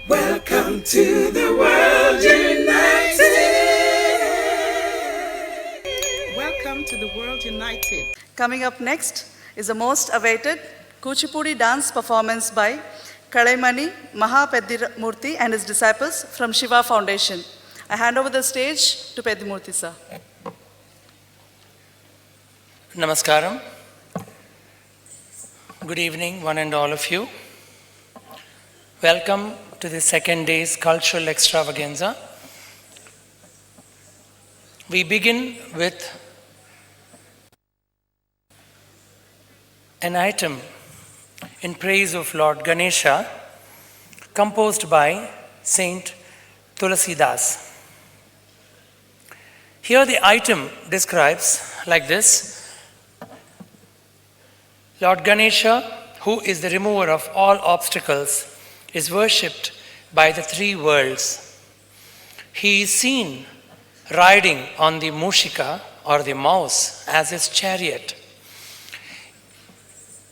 Welcome to the World United. Welcome to the World United. Coming up next is the most awaited Kuchipudi dance performance by Kalaimani Mahapedimurthy and his disciples from Shiva Foundation. I hand over the stage to Pedimurthy sir. Namaskaram. Good evening, one and all of you. Welcome to the second day's cultural extravaganza. We begin with an item in praise of Lord Ganesha composed by Saint Tulasidas. Here the item describes like this: Lord Ganesha, who is the remover of all obstacles, is worshipped by the three worlds. He is seen riding on the Mushika or the mouse as his chariot.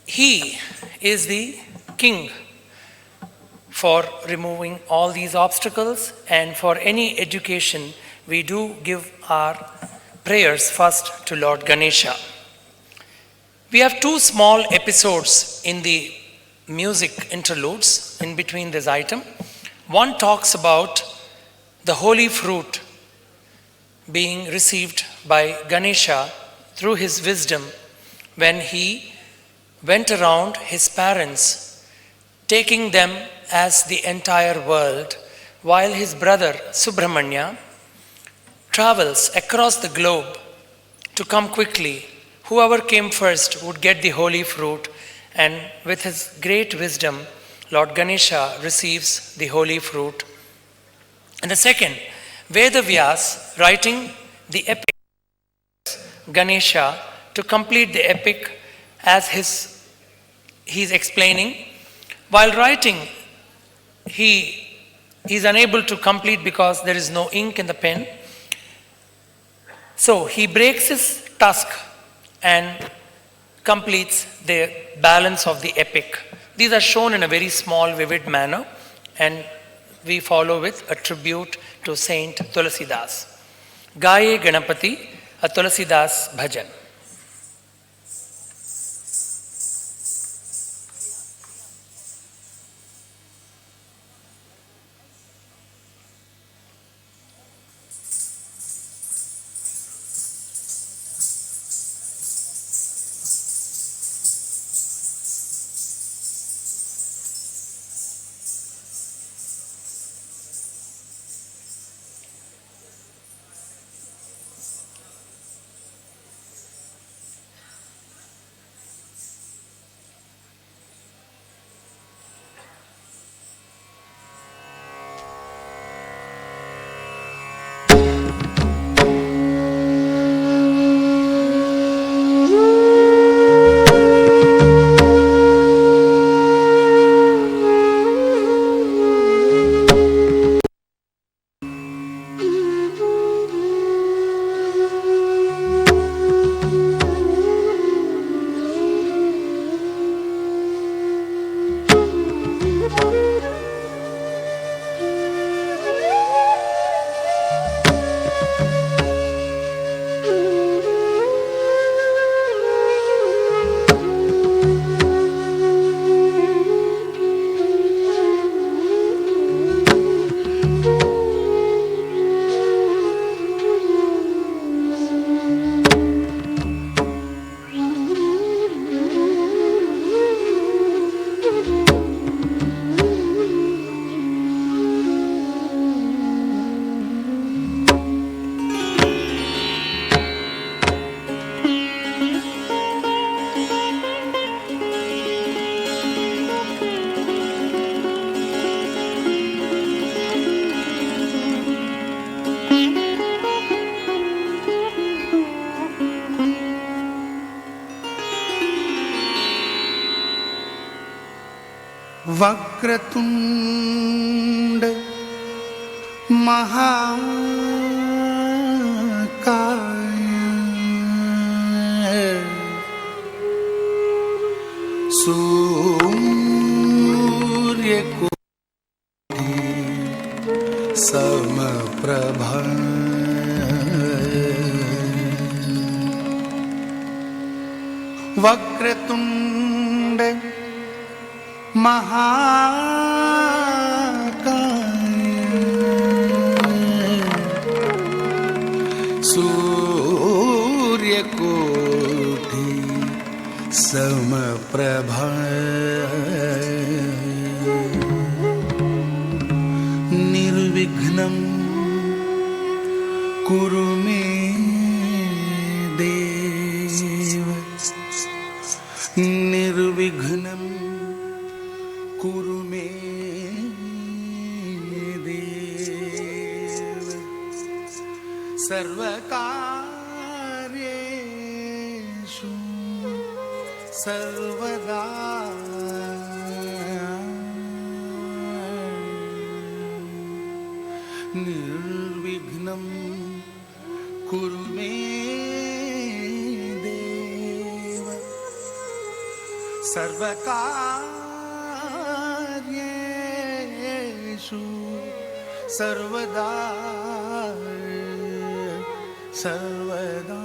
He is the king for removing all these obstacles, and for any education we do give our prayers first to Lord Ganesha. We have two small episodes in the music interludes in between this item. One talks about the holy fruit being received by Ganesha through his wisdom when he went around his parents, taking them as the entire world, while his brother Subramanya travels across the globe to come quickly. Whoever came first would get the holy fruit, and with his great wisdom, Lord Ganesha receives the holy fruit. And the second, Vedavyas writing the epic, Ganesha to complete the epic as he's explaining. While writing, he is unable to complete because there is no ink in the pen. So he breaks his tusk and completes the balance of the epic. These are shown in a very small, vivid manner, and we follow with a tribute to Saint Tulasidas. Gaye Ganapati, a Tulasidas bhajan. Vakratunda महाकाय सूर्यकोटि समप्रभ वक्रतुंड महाकाय सूर्यकोटि समप्रभ निर्विघ्नं कुरु मे देव निर्विघ्नं कुरु मे देव सर्वकार्येषु सर्वदा निर्विघ्नं कुरु मे देव सर्वकार्येषु सर्वदा सर्वदा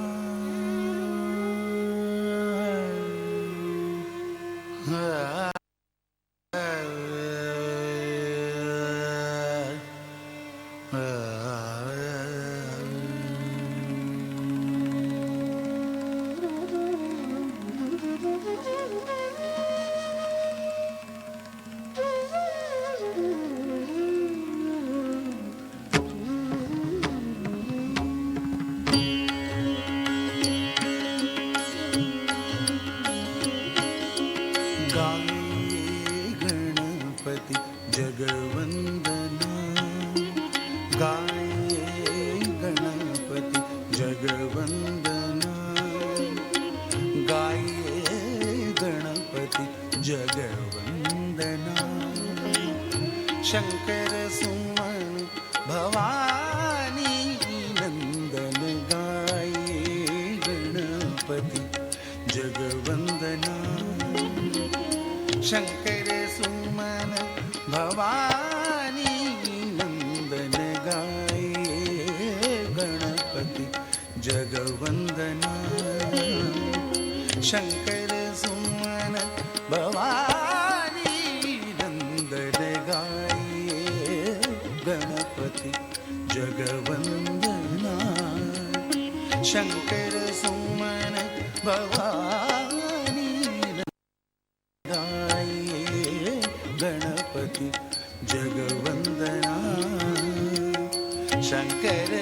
शंकर सुमन भवानी नंदन गाये गणपति जगवंदना शंकर सुमन भवानी नंदन गाये गणपति जगवंदना शंकर सुमन भवानी नंदन गाये गणपति जगवंदना शंकर सुमन भवानी गाये गणपति जगवंदना शंकर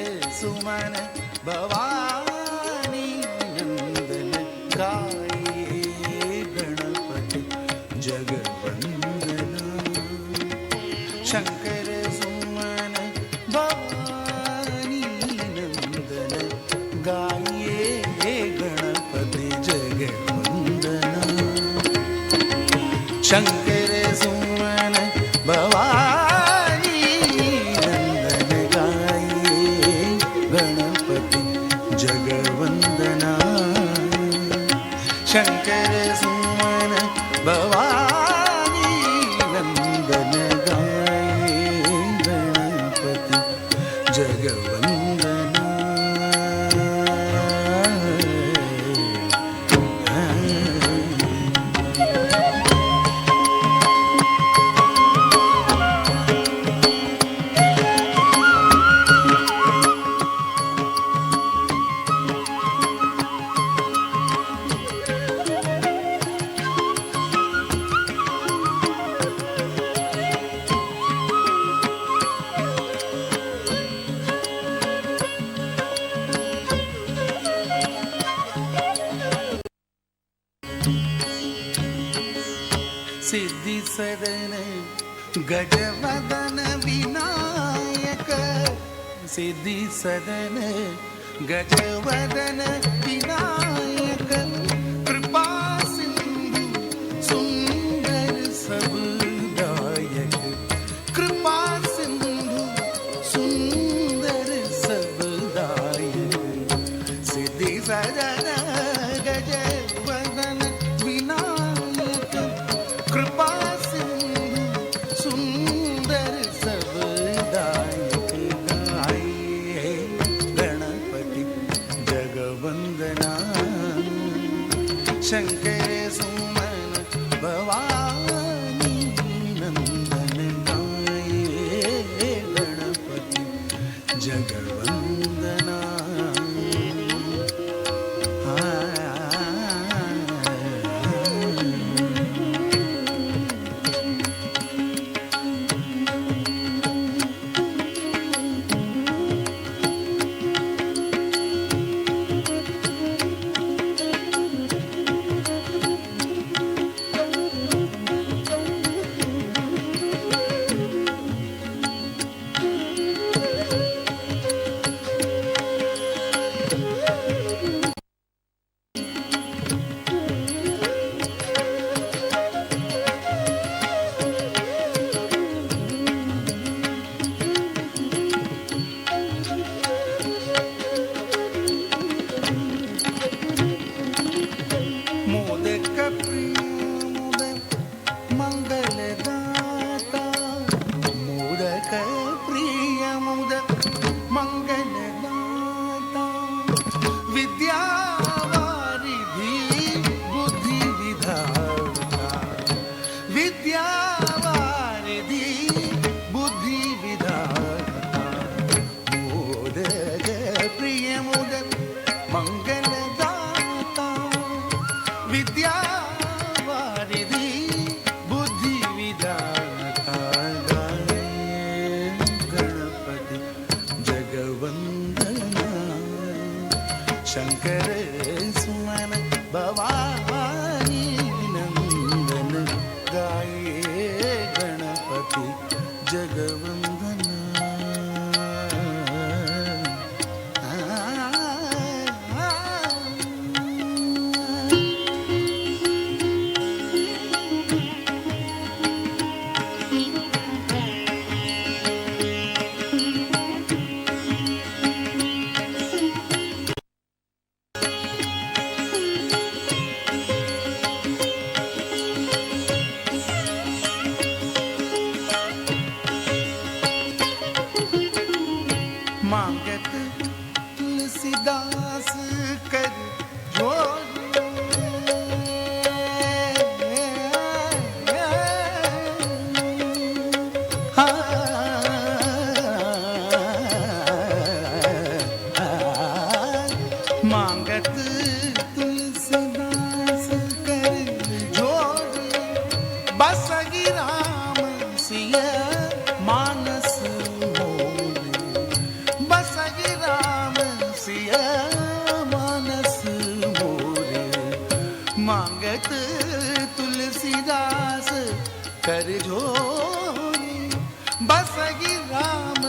सुमन भवानी नंदन गाये गणपति जगवंदना शंकर सुमन भवानी नंदन गाये गणपति जगवंदना शंकर सुमन भवानी नंदन गाये गणपति जगवंदना शंकर सुमन भवानी नंदन गाये गणपति जगवंदना सिद्धि सदन गजवदन विनायक सिद्धि सदन गजवदन विनायक कृपा सिंधु सुंदर सबदायक कृपा सिंधु सुंदर सबदायक सिद्धि सदन गजवदन विनायक कृपा सिंधु सुंदर सबदायक भवानी नंदन गाये गणपति जगवंदना शंकर सुमन भवानी नंदन गाये गणपति जगवंदना मांगत तुलसीदास कर जोड़ मांगत तुलसीदास कर जोड़ बसगी राम सिया मानस बसगी राम सिया मानस मोरे मांगत तुलसीदास कर जोरी बसगी राम